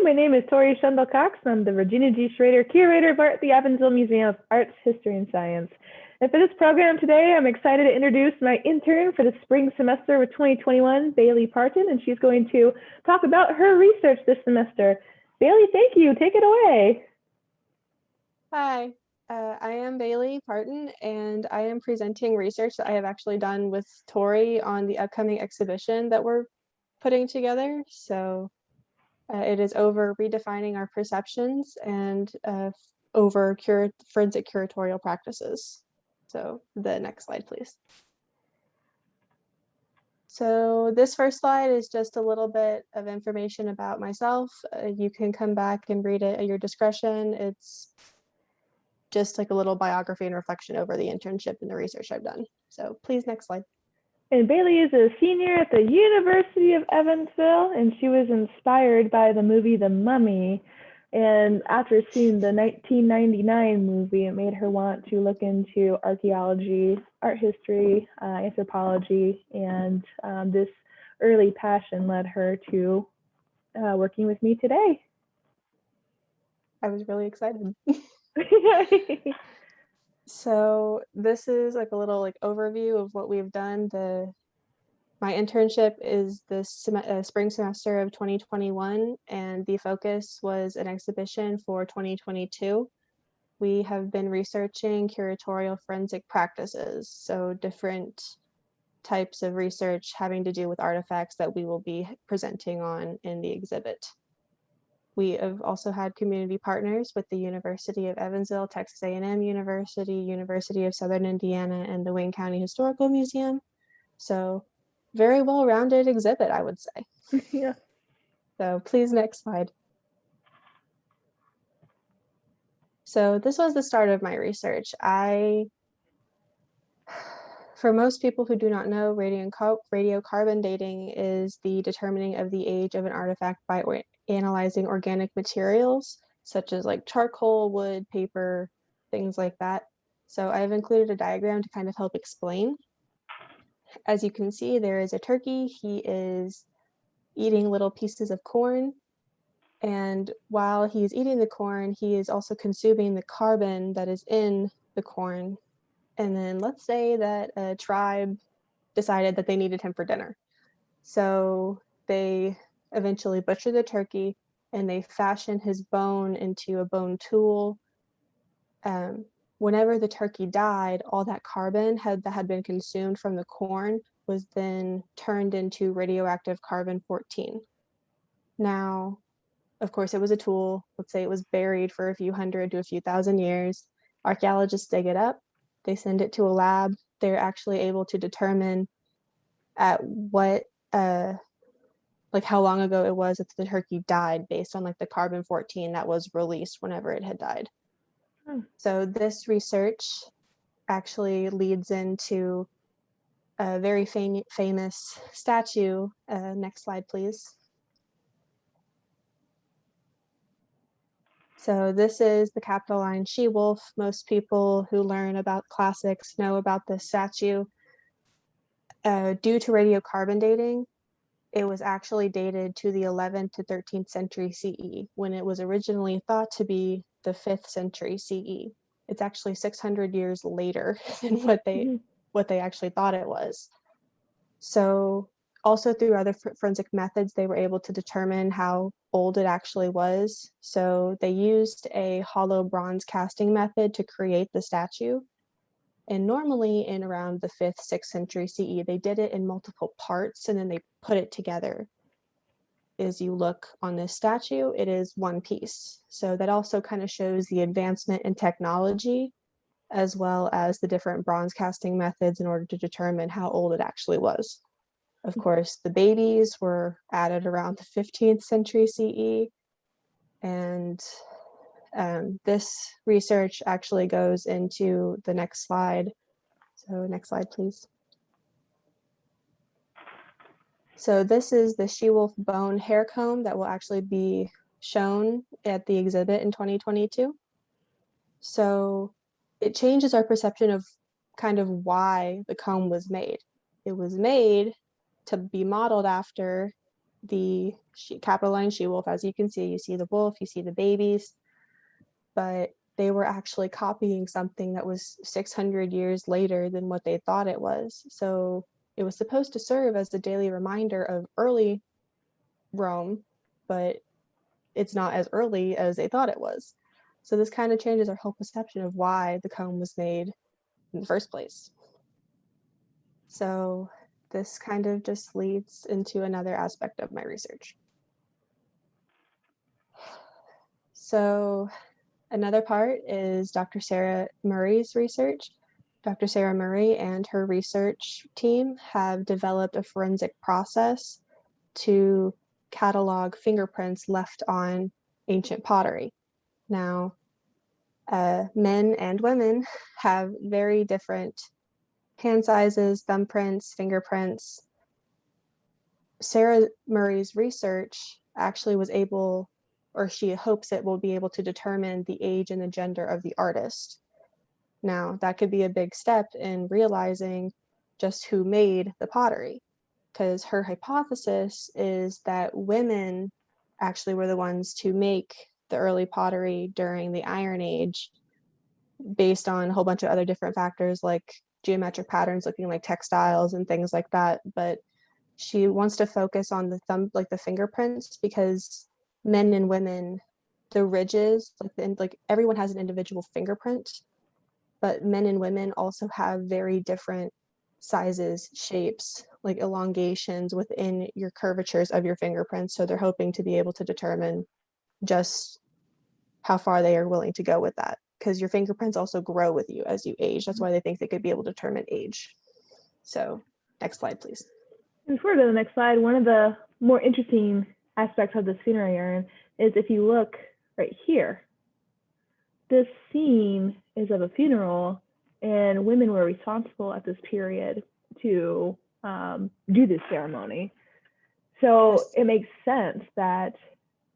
my name is Tory Schendel Cox, and I'm the Regina G. Schrader Curator of Art at the Evansville Museum of Arts, History, and Science. And for this program today, I'm excited to introduce my intern for the spring semester of 2021, Baylee Parten, and she's going to talk about her research this semester. Baylee, thank you. Take it away. Hi, I am Baylee Parten, and I am presenting research that I have actually done with Tory on the upcoming exhibition that we're putting together. So it is over redefining our perceptions and over forensic curatorial practices. So the next slide, please. So this first slide is just a little bit of information about myself. You can come back and read it at your discretion. It's just like a little biography and reflection over the internship and the research I've done. So please, next slide. And Baylee is a senior at the University of Evansville, and she was inspired by the movie The Mummy. And after seeing the 1999 movie, it made her want to look into archaeology, art history, anthropology, and this early passion led her to working with me today. I was really excited. So this is like a little overview of what we've done. My internship is this spring semester of 2021, and the focus was an exhibition for 2022. We have been researching curatorial forensic practices, so different types of research having to do with artifacts that we will be presenting on in the exhibit. We have also had community partners with the University of Evansville, Texas A&M University, University of Southern Indiana, and the Wayne County Historical Museum. So very well-rounded exhibit, I would say. Yeah. So please, next slide. So this was the start of my research. For most people who do not know, radiocarbon dating is the determining of the age of an artifact by analyzing organic materials, such as like charcoal, wood, paper, things like that. So I've included a diagram to kind of help explain. As you can see, there is a turkey. He is eating little pieces of corn. And while he's eating the corn, he is also consuming the carbon that is in the corn. And then let's say that a tribe decided that they needed him for dinner. So they eventually butcher the turkey and they fashion his bone into a bone tool. Whenever the turkey died, all that carbon that had been consumed from the corn was then turned into radioactive carbon-14. Now, of course, it was a tool. Let's say it was buried for a few hundred to a few thousand years. Archaeologists dig it up. They send it to a lab. They're actually able to determine at what, how long ago it was that the turkey died based on the carbon-14 that was released whenever it had died. So this research actually leads into a very famous statue. Next slide, please. So this is the Capitoline She Wolf. Most people who learn about classics know about this statue. Due to radiocarbon dating, it was actually dated to the 11th to 13th century CE, when it was originally thought to be the 5th century CE. It's actually 600 years later than what they actually thought it was. So also through other forensic methods, they were able to determine how old it actually was. So they used a hollow bronze casting method to create the statue. And normally in around the 5th, 6th century CE, they did it in multiple parts and then they put it together. As you look on this statue, it is one piece. So that also kind of shows the advancement in technology, as well as the different bronze casting methods in order to determine how old it actually was. Of course, the babies were added around the 15th century CE, and this research actually goes into the next slide. So next slide, please. So this is the she-wolf bone hair comb that will actually be shown at the exhibit in 2022. So it changes our perception of kind of why the comb was made. It was made to be modeled after the Capitoline She Wolf. As you can see, you see the wolf, you see the babies, but they were actually copying something that was 600 years later than what they thought it was. So it was supposed to serve as the daily reminder of early Rome, but it's not as early as they thought it was. So this kind of changes our whole perception of why the comb was made in the first place. So this kind of just leads into another aspect of my research. So another part is Dr. Sarah Murray's research. Dr. Sarah Murray and her research team have developed a forensic process to catalog fingerprints left on ancient pottery. Now, men and women have very different hand sizes, thumbprints, fingerprints. Sarah Murray's research actually was able, or she hopes it will be able to determine the age and the gender of the artist. Now, that could be a big step in realizing just who made the pottery, because her hypothesis is that women actually were the ones to make the early pottery during the Iron Age, based on a whole bunch of other different factors like geometric patterns looking like textiles and things like that. But she wants to focus on the fingerprints, because men and women, the ridges, like everyone has an individual fingerprint, but men and women also have very different sizes, shapes, like elongations within your curvatures of your fingerprints. So they're hoping to be able to determine just how far they are willing to go with that, because your fingerprints also grow with you as you age. That's why they think they could be able to determine age. So next slide, please. Before we go to the next slide, one of the more interesting aspects of the funerary urn is if you look right here, this scene is of a funeral, and women were responsible at this period to do this ceremony. So it makes sense that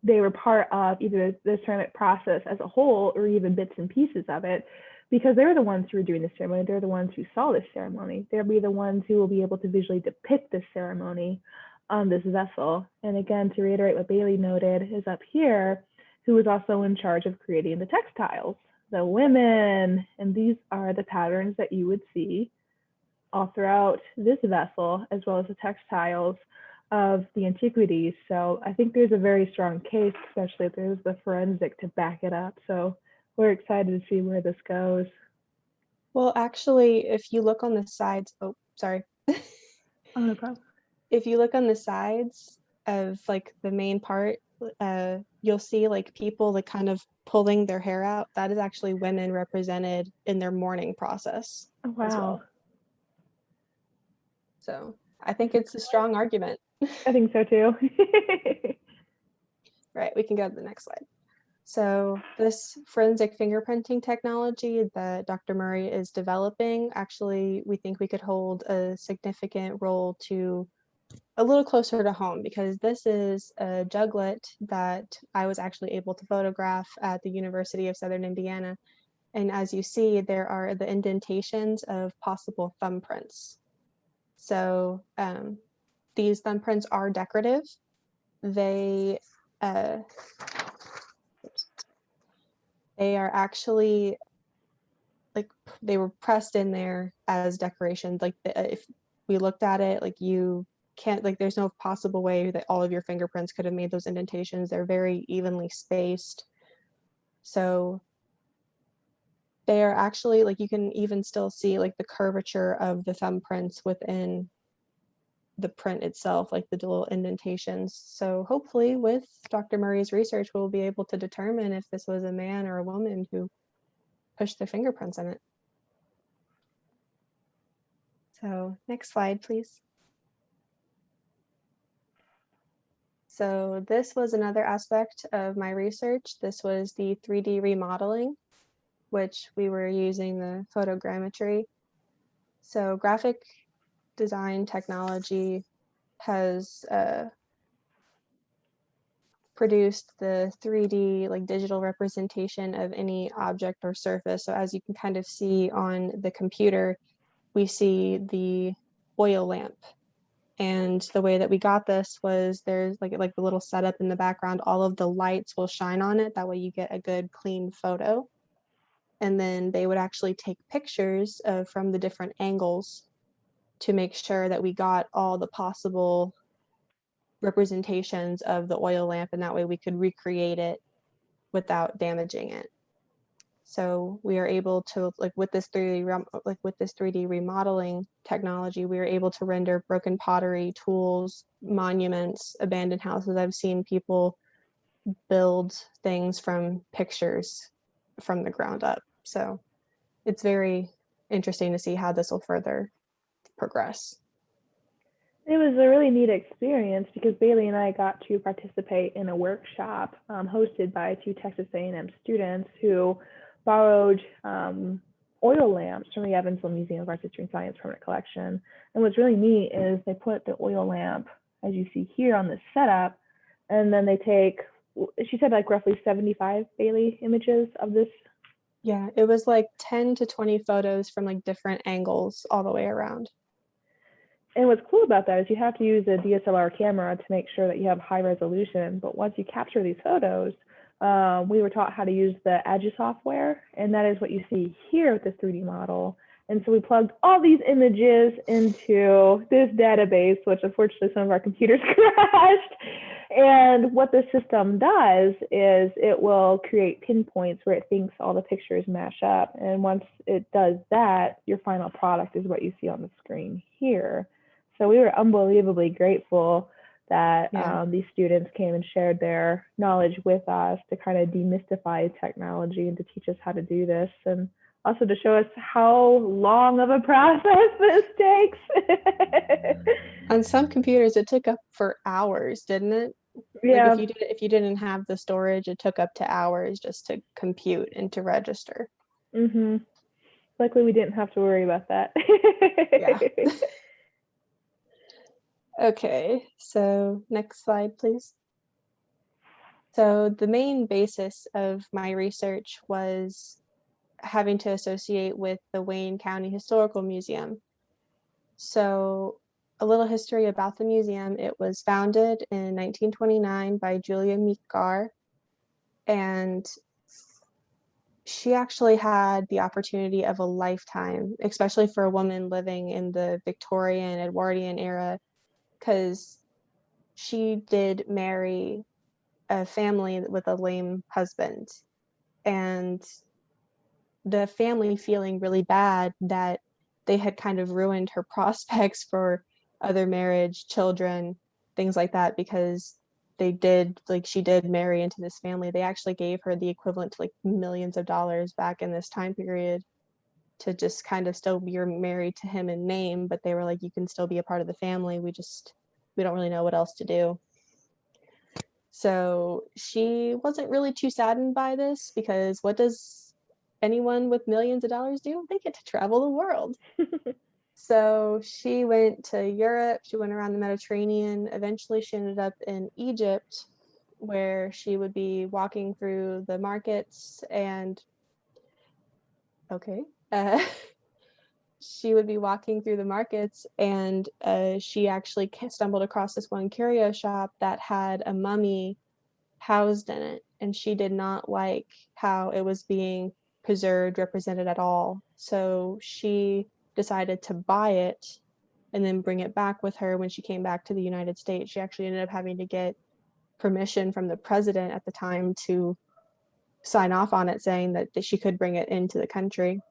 they were part of either the ceramic process as a whole or even bits and pieces of it, because they're the ones who are doing the ceremony. They're the ones who saw this ceremony. They'll be the ones who will be able to visually depict this ceremony on this vessel. And again, to reiterate what Baylee noted, is up here, who was also in charge of creating the textiles, the women. And these are the patterns that you would see all throughout this vessel, as well as the textiles of the antiquities. So I think there's a very strong case, especially if there's the forensic to back it up. So we're excited to see where this goes. Well, actually, if you look on the sides, oh, sorry. Oh, no problem. If you look on the sides of like the main part, you'll see like people like kind of pulling their hair out. That is actually women represented in their mourning process. Oh, wow. As well. So I think it's a strong argument. I think so too. Right, we can go to the next slide. So this forensic fingerprinting technology that Dr. Murray is developing, actually, we think we could hold a significant role to a little closer to home, because this is a juglet that I was actually able to photograph at the University of Southern Indiana. And as you see, there are the indentations of possible thumbprints. So these thumbprints are decorative. They are actually like they were pressed in there as decoration. Like if we looked at it, like you can't, like there's no possible way that all of your fingerprints could have made those indentations. They're very evenly spaced. So they are actually like, you can even still see like the curvature of the thumbprints within the print itself, like the little indentations. So hopefully with Dr. Murray's research, we'll be able to determine if this was a man or a woman who pushed their fingerprints in it. So next slide, please. So this was another aspect of my research. This was the 3D remodeling, which we were using the photogrammetry. So graphic design technology has produced the 3D like digital representation of any object or surface. So as you can kind of see on the computer, we see the oil lamp. And the way that we got this was there's like the little setup in the background, all of the lights will shine on it. That way you get a good clean photo. And then they would actually take pictures from the different angles to make sure that we got all the possible representations of the oil lamp, and that way we could recreate it without damaging it. So we are able to, with this 3D remodeling technology, we are able to render broken pottery, tools, monuments, abandoned houses. I've seen people build things from pictures from the ground up. So it's very interesting to see how this will further progress. It was a really neat experience because Baylee and I got to participate in a workshop hosted by 2 Texas A&M students who borrowed oil lamps from the Evansville Museum of Arts, History, and Science permanent collection. And what's really neat is they put the oil lamp, as you see here on this setup, and then they take, she said like roughly 75 Baylee images of this. Yeah, it was like 10 to 20 photos from like different angles all the way around. And what's cool about that is you have to use a DSLR camera to make sure that you have high resolution. But once you capture these photos, we were taught how to use the Agi software, and that is what you see here with this 3D model. And so we plugged all these images into this database, which unfortunately some of our computers crashed. And what the system does is it will create pinpoints where it thinks all the pictures match up. And once it does that, your final product is what you see on the screen here. So we were unbelievably grateful that these students came and shared their knowledge with us to kind of demystify technology and to teach us how to do this, and also to show us how long of a process this takes. On some computers, it took up for hours, didn't it? Yeah. Like if you didn't have the storage, it took up to hours just to compute and to register. Mm-hmm. Luckily, we didn't have to worry about that. Yeah. Okay, so next slide, please. So the main basis of my research was having to associate with the Wayne County Historical Museum. So a little history about the museum. It was founded in 1929 by Julia Meekar, and she actually had the opportunity of a lifetime, especially for a woman living in the Victorian, Edwardian era, because she did marry a family with a lame husband, and the family feeling really bad that they had kind of ruined her prospects for other marriage, children, things like that, because she did marry into this family. They actually gave her the equivalent to like millions of dollars back in this time period to just kind of still be married to him in name, but they were like, you can still be a part of the family. We don't really know what else to do. So she wasn't really too saddened by this, because what does anyone with millions of dollars do? They get to travel the world. So she went to Europe, she went around the Mediterranean. Eventually she ended up in Egypt, where she would be walking through the markets and she would be walking through the markets, and she actually stumbled across this one curio shop that had a mummy housed in it, and she did not like how it was being preserved, represented at all. So she decided to buy it and then bring it back with her when she came back to the United States. She actually ended up having to get permission from the president at the time to sign off on it, saying that she could bring it into the country.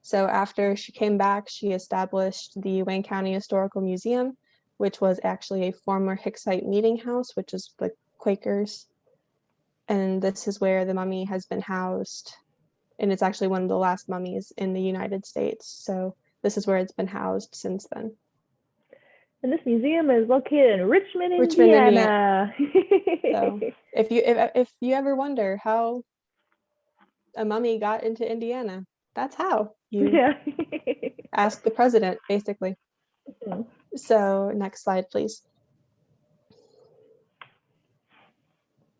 So after she came back, she established the Wayne County Historical Museum, which was actually a former Hicksite meeting house, which is the Quakers. And this is where the mummy has been housed. And it's actually one of the last mummies in the United States. So this is where it's been housed since then. And this museum is located in Richmond, Indiana. So if you ever wonder how a mummy got into Indiana, that's how. You ask the president, basically. Mm-hmm. So next slide, please.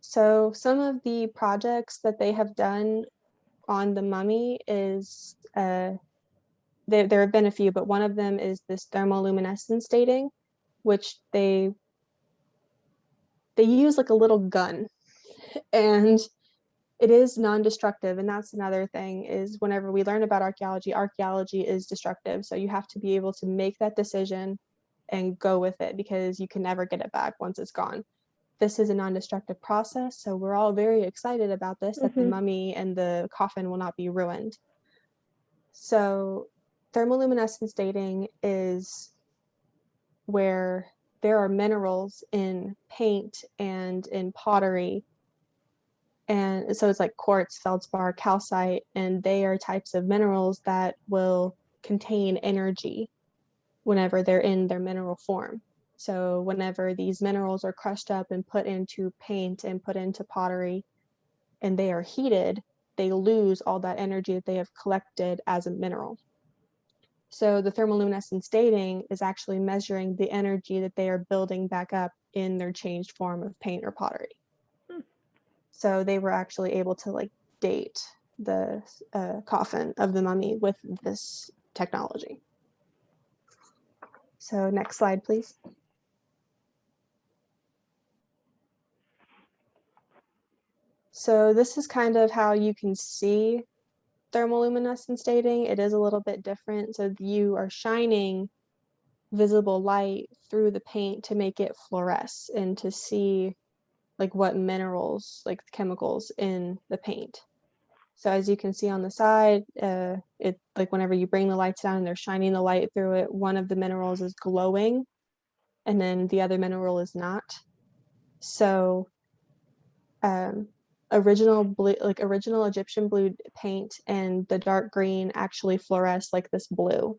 So some of the projects that they have done on the mummy is there have been a few, but one of them is this thermoluminescence dating, which they use like a little gun, and it is non-destructive. And that's another thing, is whenever we learn about archaeology is destructive. So you have to be able to make that decision and go with it, because you can never get it back once it's gone. This is a non-destructive process, so we're all very excited about this, that the mummy and the coffin will not be ruined. So thermoluminescence dating is where there are minerals in paint and in pottery. And so it's like quartz, feldspar, calcite, and they are types of minerals that will contain energy whenever they're in their mineral form. So whenever these minerals are crushed up and put into paint and put into pottery, and they are heated, they lose all that energy that they have collected as a mineral. So the thermoluminescence dating is actually measuring the energy that they are building back up in their changed form of paint or pottery. So they were actually able to like date the coffin of the mummy with this technology. So next slide, please. So this is kind of how you can see thermoluminescence dating. It is a little bit different. So you are shining visible light through the paint to make it fluoresce and to see like what minerals, like chemicals in the paint. So as you can see on the side, it like whenever you bring the lights down and they're shining the light through it, one of the minerals is glowing and then the other mineral is not. So original Egyptian blue paint and the dark green actually fluoresce like this blue.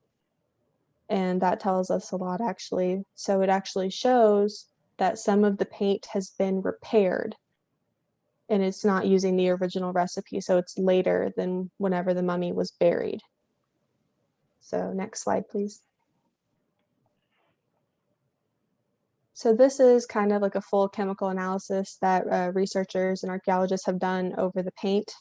And that tells us a lot, actually. So it actually shows that some of the paint has been repaired and it's not using the original recipe. So it's later than whenever the mummy was buried. So next slide, please. So this is kind of like a full chemical analysis that researchers and archaeologists have done over the paint.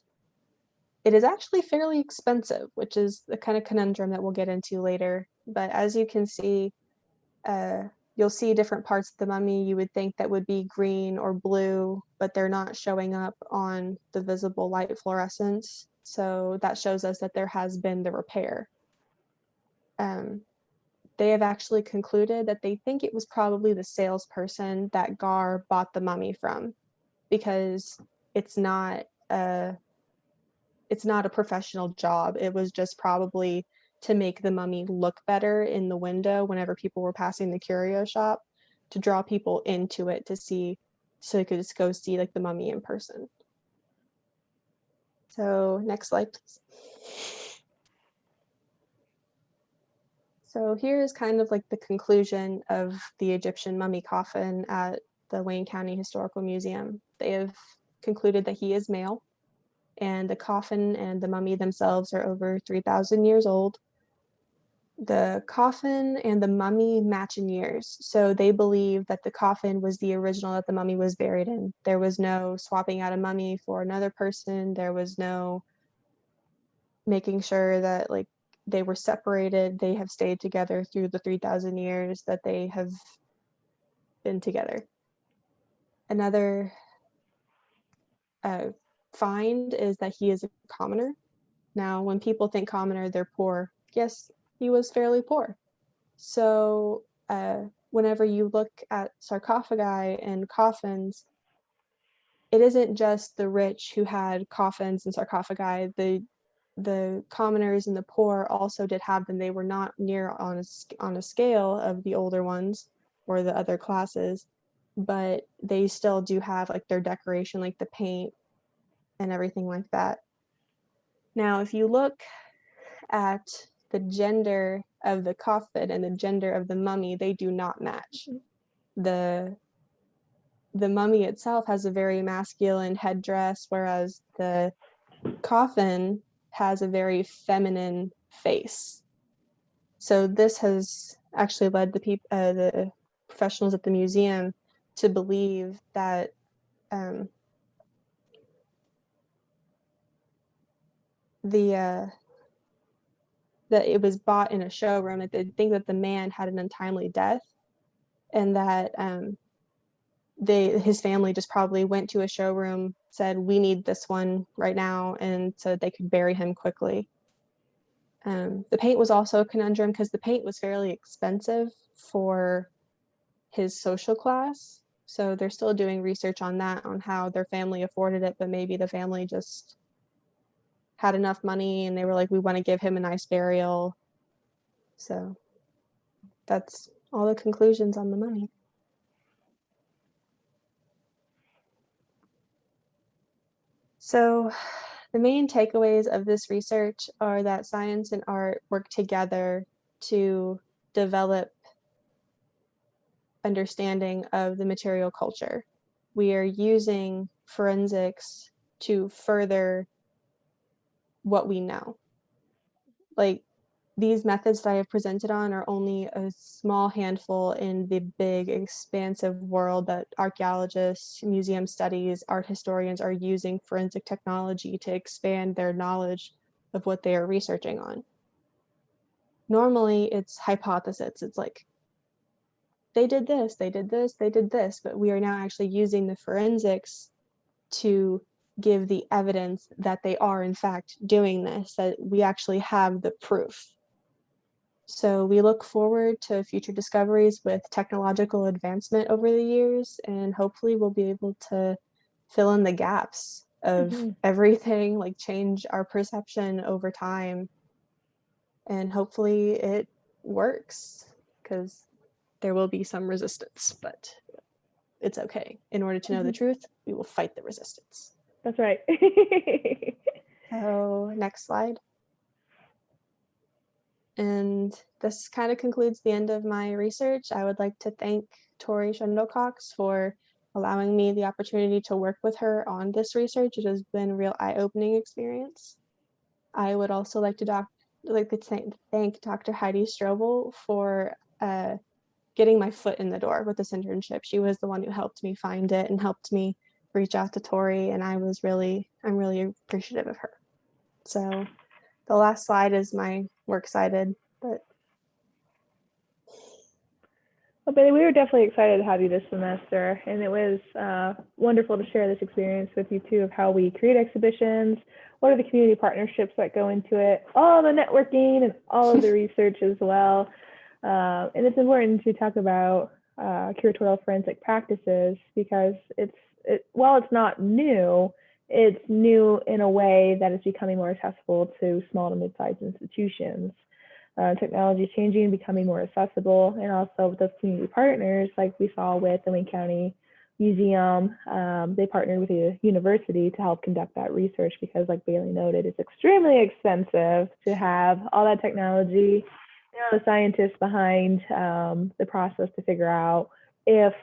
It is actually fairly expensive, which is the kind of conundrum that we'll get into later. But as you can see, you'll see different parts of the mummy you would think that would be green or blue, but they're not showing up on the visible light fluorescence. So that shows us that there has been the repair. They have actually concluded that they think it was probably the salesperson that Gar bought the mummy from, because it's not a professional job. It was just probably to make the mummy look better in the window whenever people were passing the curio shop, to draw people into it to see, so they could just go see like the mummy in person. So next slide, please. So here's kind of like the conclusion of the Egyptian mummy coffin at the Wayne County Historical Museum. They have concluded that he is male, and the coffin and the mummy themselves are over 3,000 years old. The coffin and the mummy match in years, so they believe that the coffin was the original that the mummy was buried in. There was no swapping out a mummy for another person. There was no making sure that like they were separated. They have stayed together through the 3,000 years that they have been together. Another find is that he is a commoner. Now, when people think commoner, they're poor. Yes, he was fairly poor. So whenever you look at sarcophagi and coffins, it isn't just the rich who had coffins and sarcophagi. The commoners and the poor also did have them. They were not near on a scale of the older ones or the other classes, but they still do have like their decoration, like the paint and everything like that. Now, if you look at the gender of the coffin and the gender of the mummy, they do not match. The mummy itself has a very masculine headdress, whereas the coffin has a very feminine face. So this has actually led the professionals at the museum to believe that that it was bought in a showroom. That they think that the man had an untimely death, and that his family just probably went to a showroom, said, "We need this one right now," and so they could bury him quickly. The paint was also a conundrum because the paint was fairly expensive for his social class. So they're still doing research on that, on how their family afforded it, but maybe the family just had enough money and they were like, we want to give him a nice burial. So that's all the conclusions on the mummy. So the main takeaways of this research are that science and art work together to develop understanding of the material culture. We are using forensics to further what we know. Like, these methods that I have presented on are only a small handful in the big, expansive world that archaeologists, museum studies, art historians are using forensic technology to expand their knowledge of what they are researching on. Normally, it's hypothesis. It's like, they did this, they did this, they did this, but we are now actually using the forensics to give the evidence that they are in fact doing this, that we actually have the proof. So we look forward to future discoveries with technological advancement over the years, and hopefully we'll be able to fill in the gaps of everything, like change our perception over time. And hopefully it works, because there will be some resistance, but it's okay. In order to know the truth, we will fight the resistance. That's right. So next slide. And this kind of concludes the end of my research. I would like to thank Tory Schendel for allowing me the opportunity to work with her on this research. It has been a real eye-opening experience. I would also like to thank Dr. Heidi Strobel for getting my foot in the door with this internship. She was the one who helped me find it and helped me reach out to Tory, and I'm really appreciative of her. So the last slide is my works cited, but well, Baylee, we were definitely excited to have you this semester, and it was wonderful to share this experience with you too, of how we create exhibitions, what are the community partnerships that go into it, all the networking and all of the research as well. And it's important to talk about curatorial forensic practices, because while it's not new, it's new in a way that is becoming more accessible to small to mid-sized institutions. Technology is changing, becoming more accessible, and also with those community partners, like we saw with the Wayne County Museum, they partnered with a university to help conduct that research, because like Baylee noted, it's extremely expensive to have all that technology, the scientists behind the process to figure out if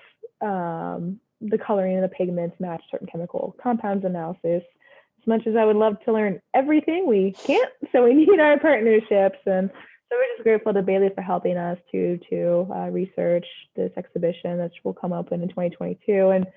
the coloring of the pigments match certain chemical compounds analysis. As much as I would love to learn everything, we can't, so we need our partnerships. And so we're just grateful to Baylee for helping us to research this exhibition that will come up in 2022. And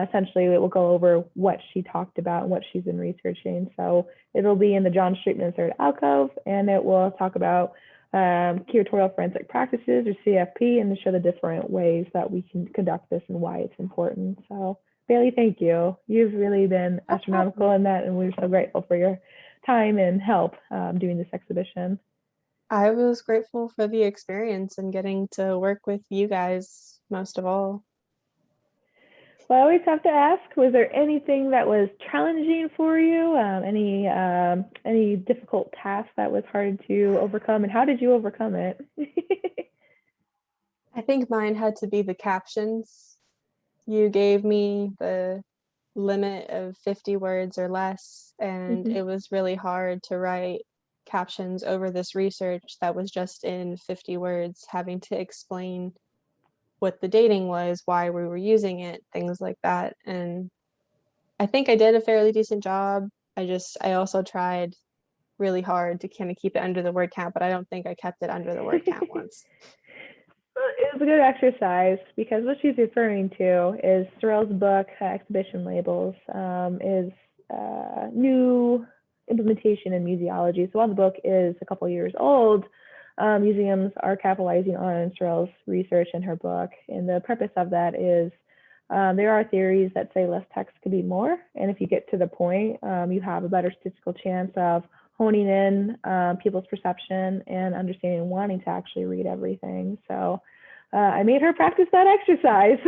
essentially it will go over what she talked about and what she's been researching. So it'll be in the John Streetman Third Alcove, and it will talk about curatorial forensic practices, or CFP, and to show the different ways that we can conduct this and why it's important. So Baylee, thank you. You've really been astronomical in that, and we're so grateful for your time and help doing this exhibition. I was grateful for the experience and getting to work with you guys most of all. Well, I always have to ask, was there anything that was challenging for you? Any difficult task that was hard to overcome, and how did you overcome it? I think mine had to be the captions. You gave me the limit of 50 words or less, and it was really hard to write captions over this research that was just in 50 words, having to explain what the dating was, why we were using it, things like that. And I think I did a fairly decent job. I also tried really hard to kind of keep it under the word count, but I don't think I kept it under the word count once. Well, it was a good exercise, because what she's referring to is Sorrell's book, Exhibition Labels, is new implementation in museology. So while the book is a couple years old, museums are capitalizing on Cheryl's research in her book. And the purpose of that is there are theories that say less text could be more. And if you get to the point, you have a better statistical chance of honing in people's perception and understanding and wanting to actually read everything. So I made her practice that exercise.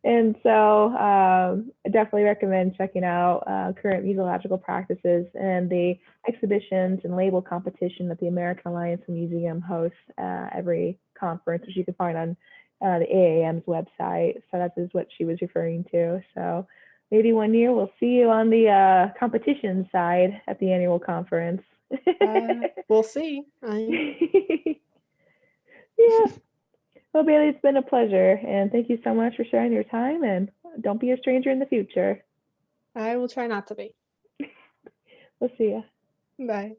And so I definitely recommend checking out current museological practices and the exhibitions and label competition that the American Alliance of Museum hosts every conference, which you can find on the AAM's website. So that is what she was referring to. So maybe one year we'll see you on the competition side at the annual conference. We'll see. Yeah. Well, Baylee, it's been a pleasure. And thank you so much for sharing your time. And don't be a stranger in the future. I will try not to be. We'll see you. Bye.